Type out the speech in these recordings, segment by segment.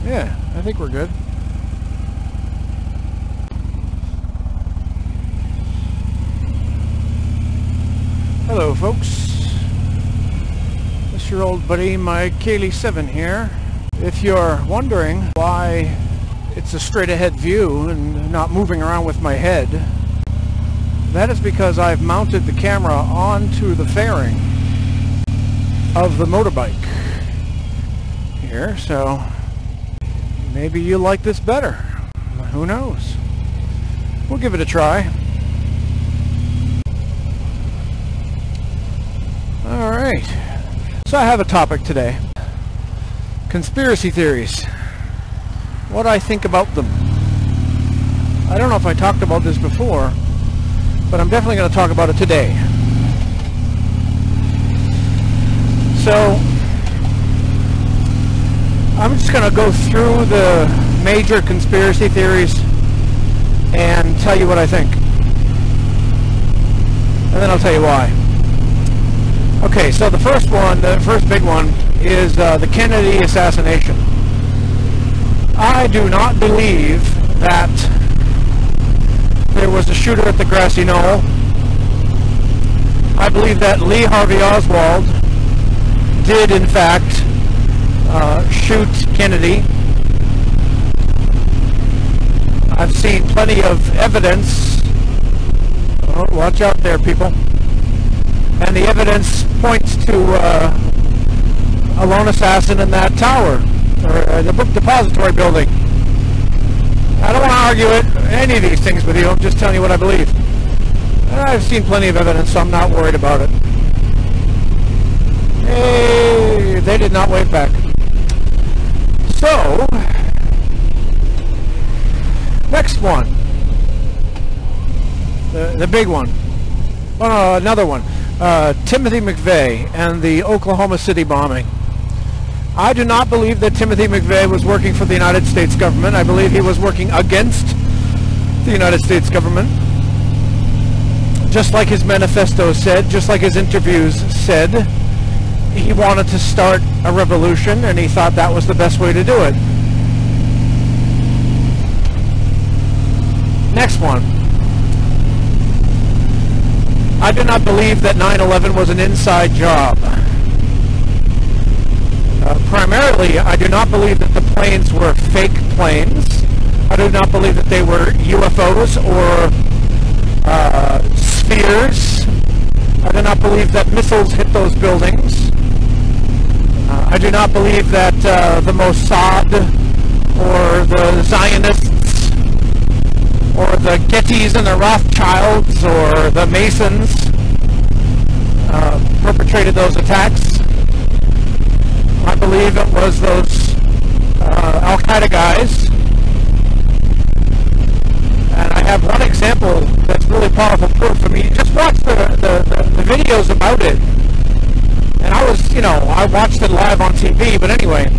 Yeah, I think we're good. Hello, folks. This is your old buddy, my Kaylee 7 here. If you're wondering why it's a straight ahead view and not moving around with my head, that is because I've mounted the camera onto the fairing of the motorbike here, so maybe you like this better. Who knows? We'll give it a try. Alright, so I have a topic today. Conspiracy theories. What I think about them. I don't know if I talked about this before, but I'm definitely going to talk about it today. So, I'm just going to go through the major conspiracy theories and tell you what I think. And then I'll tell you why. Okay, so the first one, the first big one, is the Kennedy assassination. I do not believe that there was a shooter at the grassy knoll. I believe that Lee Harvey Oswald did, in fact, shoot Kennedy. I've seen plenty of evidence. Oh, watch out there, people. And the evidence points to a lone assassin in that tower, or the book depository building. I don't want to argue any of these things with you. I'm just telling you what I believe. And I've seen plenty of evidence, so I'm not worried about it. Hey, they did not wave back. So, next one. The big one. Oh, no, another one. Timothy McVeigh and the Oklahoma City bombing. I do not believe that Timothy McVeigh was working for the United States government. I believe he was working against the United States government. Just like his manifesto said, just like his interviews said, he wanted to start a revolution and he thought that was the best way to do it. Next one. I do not believe that 9/11 was an inside job. Primarily, I do not believe that the planes were fake planes. I do not believe that they were UFOs or spheres. I do not believe that missiles hit those buildings. I do not believe that the Mossad or the Zionists or the Gettys and the Rothschilds or the Masons perpetrated those attacks. I believe it was those Al-Qaeda guys. And I have one example that's really powerful proof. I mean, just watch the videos about it. And I was, I watched it live on TV, but anyway.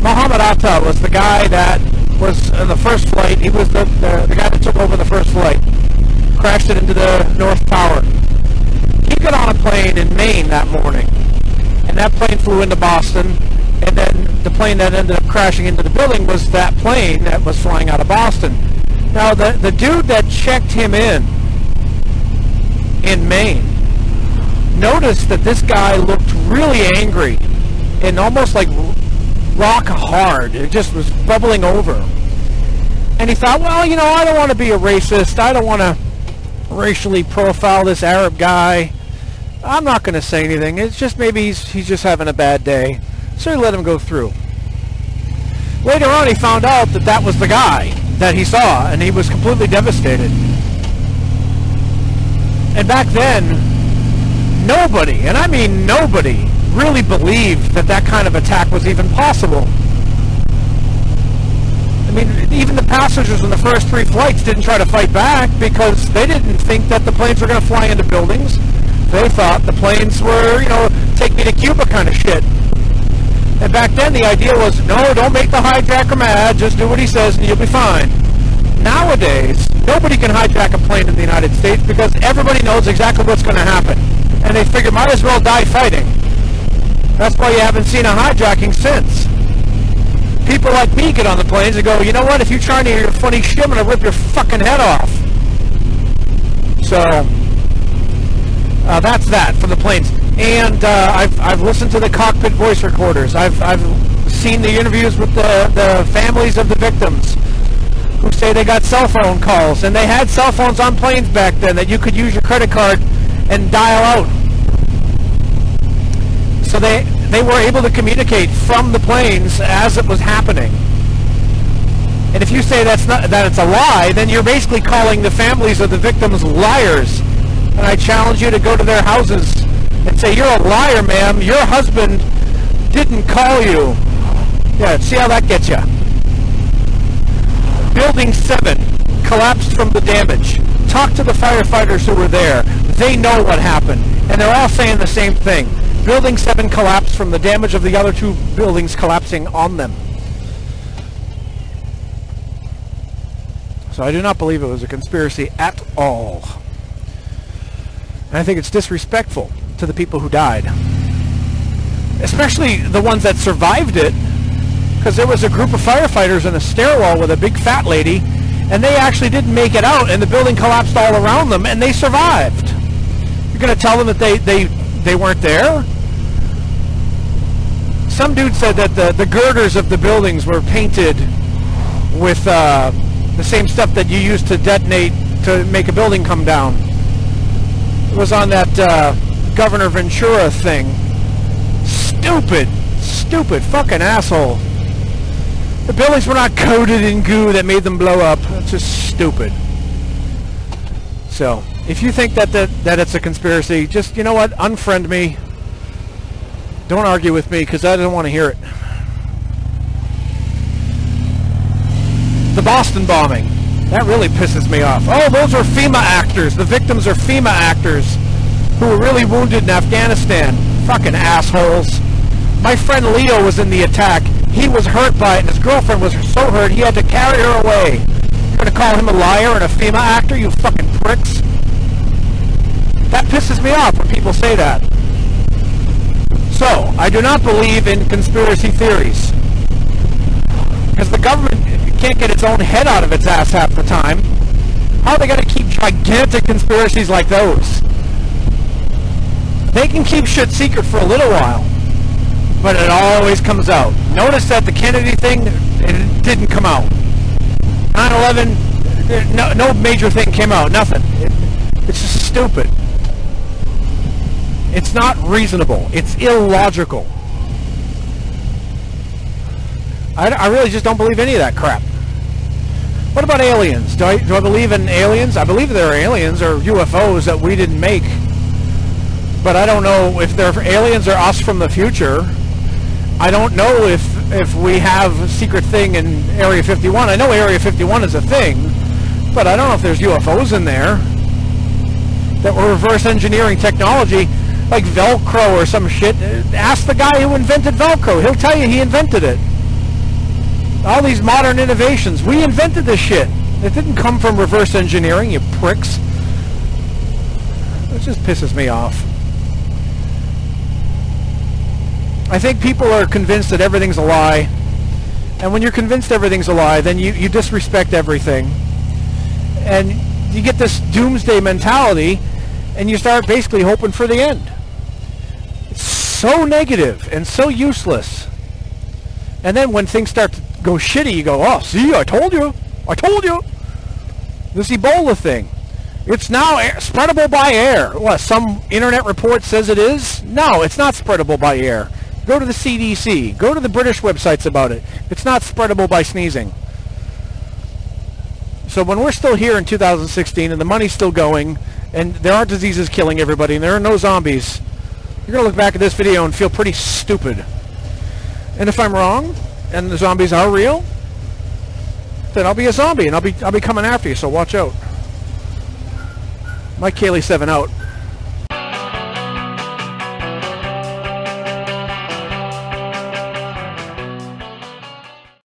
Muhammad Atta was the guy that was in the first flight. He was the guy that took over the first flight. Crashed it into the North Tower. He got on a plane in Maine that morning. And that plane flew into Boston. And then the plane that ended up crashing into the building was that plane that was flying out of Boston. Now, the dude that checked him in Maine noticed that this guy looked really angry and almost like rock hard. It just was bubbling over. And he thought, well, I don't want to be a racist. I don't want to racially profile this Arab guy. I'm not going to say anything. It's just maybe he's just having a bad day. So he let him go through. Later on, he found out that that was the guy that he saw, and he was completely devastated. And back then, nobody, and I mean nobody, really believed that that kind of attack was even possible. I mean, even the passengers in the first 3 flights didn't try to fight back because they didn't think that the planes were going to fly into buildings. They thought the planes were, take me to Cuba kind of shit. And back then the idea was, no, don't make the hijacker mad, just do what he says and you'll be fine. Nowadays, nobody can hijack a plane in the United States because everybody knows exactly what's going to happen. And they figure, might as well die fighting. That's why you haven't seen a hijacking since. People like me get on the planes and go, you know what, if you're trying to hear your funny shit, I'm going to rip your fucking head off. So, that's that for the planes. And I've listened to the cockpit voice recorders. I've seen the interviews with the families of the victims who say they got cell phone calls. And they had cell phones on planes back then that you could use your credit card and dial out. So they were able to communicate from the planes as it was happening. And if you say that it's a lie, then you're basically calling the families of the victims liars. And I challenge you to go to their houses and say, you're a liar, ma'am. Your husband didn't call you. Yeah, see how that gets you. Building 7 collapsed from the damage. Talk to the firefighters who were there. They know what happened. And they're all saying the same thing. Building 7 collapsed from the damage of the other 2 buildings collapsing on them. So I do not believe it was a conspiracy at all. And I think it's disrespectful to the people who died. Especially the ones that survived it. Because there was a group of firefighters in a stairwell with a big fat lady, and they actually didn't make it out, and the building collapsed all around them, and they survived. You're going to tell them that they weren't there? Some dude said that the girders of the buildings were painted with the same stuff that you use to detonate to make a building come down. It was on that Governor Ventura thing. Stupid fucking asshole. The buildings were not coated in goo that made them blow up. It's just stupid. So, if you think that it's a conspiracy, just, you know what, unfriend me. Don't argue with me, because I don't want to hear it. The Boston bombing. That really pisses me off. Oh, those are FEMA actors. The victims are FEMA actors who were really wounded in Afghanistan. Fucking assholes. My friend Leo was in the attack. He was hurt by it, and his girlfriend was so hurt he had to carry her away. You're going to call him a liar and a FEMA actor, you fucking pricks? That pisses me off when people say that. So, I do not believe in conspiracy theories. Because the government can't get its own head out of its ass half the time. How are they going to keep gigantic conspiracies like those? They can keep shit secret for a little while, but it always comes out. Notice that the Kennedy thing, it didn't come out. 9/11, no major thing came out, nothing. It's just stupid. It's not reasonable. It's illogical. I really just don't believe any of that crap. What about aliens? Do I believe in aliens? I believe there are aliens or UFOs that we didn't make. But I don't know if they're aliens or us from the future. I don't know if we have a secret thing in Area 51. I know Area 51 is a thing, but I don't know if there's UFOs in there that were reverse engineering technology, like Velcro or some shit. Ask the guy who invented Velcro. He'll tell you he invented it. All these modern innovations. We invented this shit. It didn't come from reverse engineering, you pricks. It just pisses me off. I think people are convinced that everything's a lie. And when you're convinced everything's a lie, then you disrespect everything. And you get this doomsday mentality, and you start basically hoping for the end. It's so negative and so useless. And then when things start to go shitty, you go, oh, see, I told you. I told you. This Ebola thing. It's now spreadable by air. What, some internet report says it is? No, it's not spreadable by air. Go to the CDC. Go to the British websites about it. It's not spreadable by sneezing. So when we're still here in 2016 and the money's still going and there aren't diseases killing everybody and there are no zombies, you're going to look back at this video and feel pretty stupid. And if I'm wrong and the zombies are real, then I'll be a zombie and I'll be coming after you, so watch out. Mike Cayley 7 out.